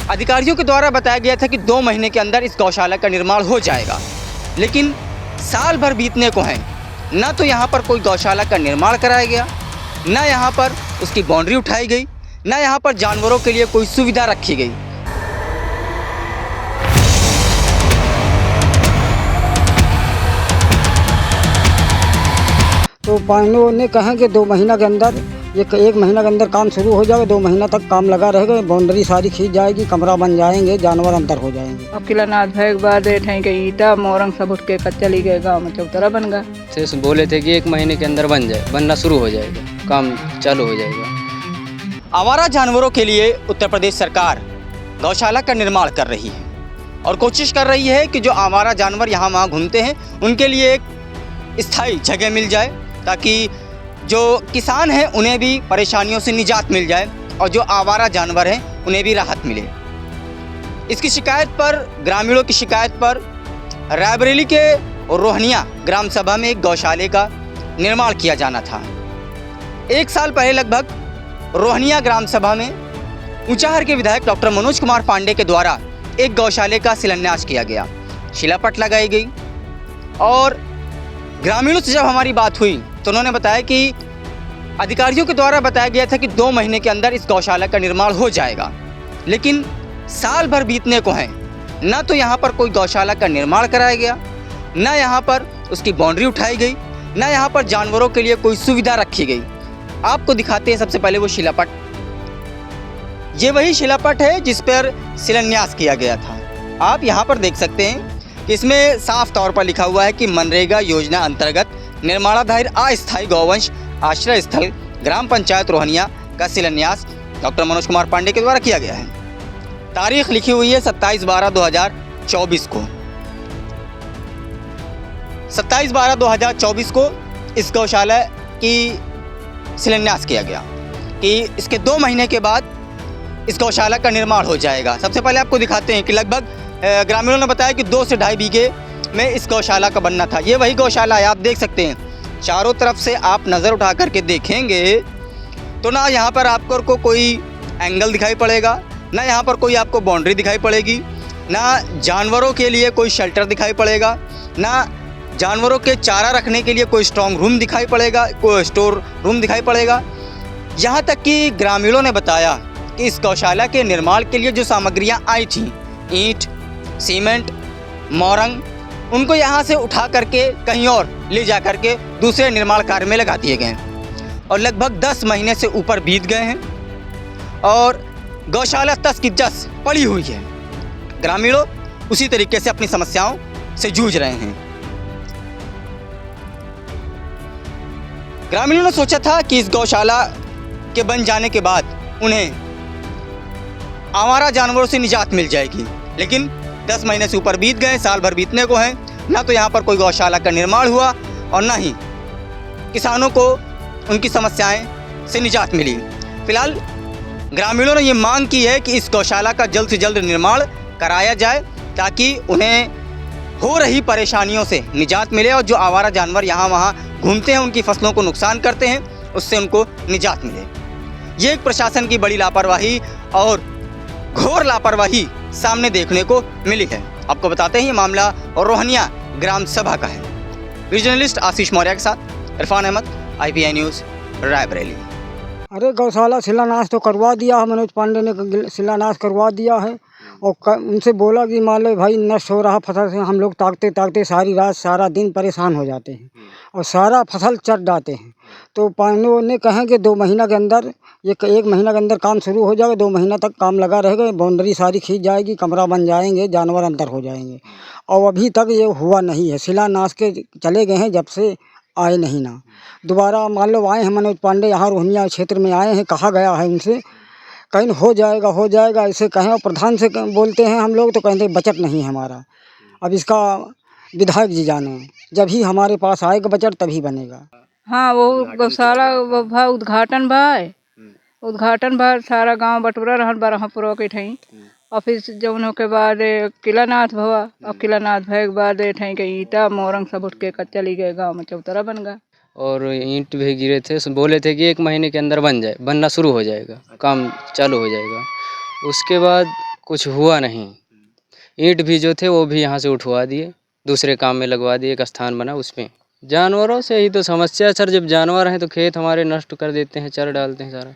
अधिकारियों के द्वारा बताया गया था कि 2 महीने के अंदर इस गौशाला का निर्माण हो जाएगा, लेकिन साल भर बीतने को हैं, ना तो यहाँ पर कोई गौशाला का निर्माण कराया गया, ना यहाँ पर उसकी बाउंड्री उठाई गई, ना यहाँ पर जानवरों के लिए कोई सुविधा रखी गई। तो पानी ने कहा कि 2 महीना के अंदर, एक महीना के अंदर काम शुरू हो जाएगा, 2 महीना तक काम लगा रहेगा, बाउंड्री सारी खींच जाएगी, कमरा बन जाएंगे, जानवर अंदर हो जाएंगे। अब किलानाथ भय के बाद के ईटा मोरंग सब उठ के चली गए, गाँव में चौतरा बन गया। से बोले थे कि 1 महीने के अंदर बन जाए, बनना शुरू हो जाएगा, काम चालू हो जाएगा। आवारा जानवरों के लिए उत्तर प्रदेश सरकार गौशाला का निर्माण कर रही है और कोशिश कर रही है कि जो आवारा जानवर यहाँ वहाँ घूमते हैं उनके लिए एक स्थायी जगह मिल जाए, ताकि जो किसान हैं उन्हें भी परेशानियों से निजात मिल जाए और जो आवारा जानवर हैं उन्हें भी राहत मिले। इसकी शिकायत पर, ग्रामीणों की शिकायत पर रायबरेली के रोहनिया ग्राम सभा में एक गौशाले का निर्माण किया जाना था। 1 साल पहले लगभग रोहनिया ग्राम सभा में ऊंचाहार के विधायक डॉक्टर मनोज कुमार पांडे के द्वारा एक गौशाले का शिलान्यास किया गया, शिलापट लगाई गई और ग्रामीणों से जब हमारी बात हुई तो उन्होंने बताया कि अधिकारियों के द्वारा बताया गया था कि 2 महीने के अंदर इस गौशाला का निर्माण हो जाएगा, लेकिन साल भर बीतने को हैं, ना तो यहाँ पर कोई गौशाला का निर्माण कराया गया, ना यहाँ पर उसकी बाउंड्री उठाई गई, ना यहाँ पर जानवरों के लिए कोई सुविधा रखी गई। आपको दिखाते हैं सबसे पहले वो शिलापट। ये वही शिलापट है जिस पर शिलान्यास किया गया था। आप यहाँ पर देख सकते हैं कि इसमें साफ तौर पर लिखा हुआ है कि मनरेगा योजना अंतर्गत निर्माणाधीन अस्थायी गौवंश आश्रय स्थल ग्राम पंचायत रोहनिया का शिलान्यास डॉक्टर मनोज कुमार पांडे के द्वारा किया गया है। तारीख लिखी हुई है 27/12/2024 को। 27/12/2024 को इस गौशाला की शिलान्यास किया गया कि इसके 2 महीने के बाद इस गौशाला का निर्माण हो जाएगा। सबसे पहले आपको दिखाते हैं कि लगभग ग्रामीणों ने बताया कि 2 से 2.5 बीघे में इस गौशाला का बनना था। ये वही गौशाला है, आप देख सकते हैं। चारों तरफ से आप नज़र उठा करके देखेंगे तो ना यहाँ पर आपको कोई एंगल दिखाई पड़ेगा, ना यहाँ पर कोई आपको बाउंड्री दिखाई पड़ेगी, ना जानवरों के लिए कोई शेल्टर दिखाई पड़ेगा, ना जानवरों के चारा रखने के लिए कोई स्ट्रॉन्ग रूम दिखाई पड़ेगा, कोई स्टोर रूम दिखाई पड़ेगा। यहाँ तक कि ग्रामीणों ने बताया कि इस गौशाला के निर्माण के लिए जो सामग्रियाँ आई थी, ईंट, सीमेंट, मोरंग, उनको यहाँ से उठा करके कहीं और ले जा करके दूसरे निर्माण कार्य में लगा दिए गए और लगभग 10 महीने से ऊपर बीत गए हैं और गौशाला तस की तस पड़ी हुई है। ग्रामीणों उसी तरीके से अपनी समस्याओं से जूझ रहे हैं। ग्रामीणों ने सोचा था कि इस गौशाला के बन जाने के बाद उन्हें आवारा जानवरों से निजात मिल जाएगी, लेकिन 10 महीने से ऊपर बीत गए, साल भर बीतने को हैं, ना तो यहाँ पर कोई गौशाला का निर्माण हुआ और ना ही किसानों को उनकी समस्याएं से निजात मिली। फिलहाल ग्रामीणों ने ये मांग की है कि इस गौशाला का जल्द से जल्द निर्माण कराया जाए ताकि उन्हें हो रही परेशानियों से निजात मिले और जो आवारा जानवर यहाँ वहाँ घूमते हैं, उनकी फसलों को नुकसान करते हैं, उससे उनको निजात मिले। ये एक प्रशासन की बड़ी लापरवाही और घोर लापरवाही सामने देखने को मिली है। आपको बताते हैं ये मामला और रोहनिया ग्राम सभा का है। रीजनलिस्ट आशीष मौर्य के साथ इरफान अहमद, IPI न्यूज़, रायबरेली। अरे गौशाला शिलान्यास तो करवा दिया है, मनोज पांडे ने शिलान्यास करवा दिया है और उनसे बोला कि मान लो भाई नष्ट हो रहा फसल से, हम लोग ताकते ताकते सारी रात सारा दिन परेशान हो जाते हैं और सारा फसल चट जाते हैं। तो पांडे ने कहा कि 2 महीना के अंदर, एक महीना के अंदर काम शुरू हो जाएगा, 2 महीना तक काम लगा रहेगा, बाउंड्री सारी खींच जाएगी, कमरा बन जाएंगे, जानवर अंदर हो जाएंगे। और अभी तक ये हुआ नहीं है। शिलान्यास के चले गए हैं, जब से आए नहीं ना। दोबारा मान लो आए हैं मनोज पांडे, यहाँ रोहनिया क्षेत्र में आए हैं, कहा गया है उनसे कहीं हो जाएगा ऐसे कहें, और प्रधान से बोलते हैं हम लोग तो कहते बजट नहीं है हमारा। अब इसका विधायक जी जाने, जब ही हमारे पास आएगा बजट तभी बनेगा। हाँ, वो गौशाला उद्घाटन भा सारा गांव बटोरा रहन बरहपुर के ठई ऑफिस जौन के बाद किलानाथ भवा और किलानाथ भय के बाद के ईटा मोरंग सब उठ के चली गए, गाँव में चौतरा बन गया। और ईंट भी गिरे थे, बोले थे कि 1 महीने के अंदर बन जाए, बनना शुरू हो जाएगा, काम चालू हो जाएगा। उसके बाद कुछ हुआ नहीं। ईंट भी जो थे वो भी यहाँ से उठवा दिए, दूसरे काम में लगवा दिए, एक स्थान बना उसमें। जानवरों से ही तो समस्या है सर, जब जानवर हैं तो खेत हमारे नष्ट कर देते हैं, चर डालते हैं सारा।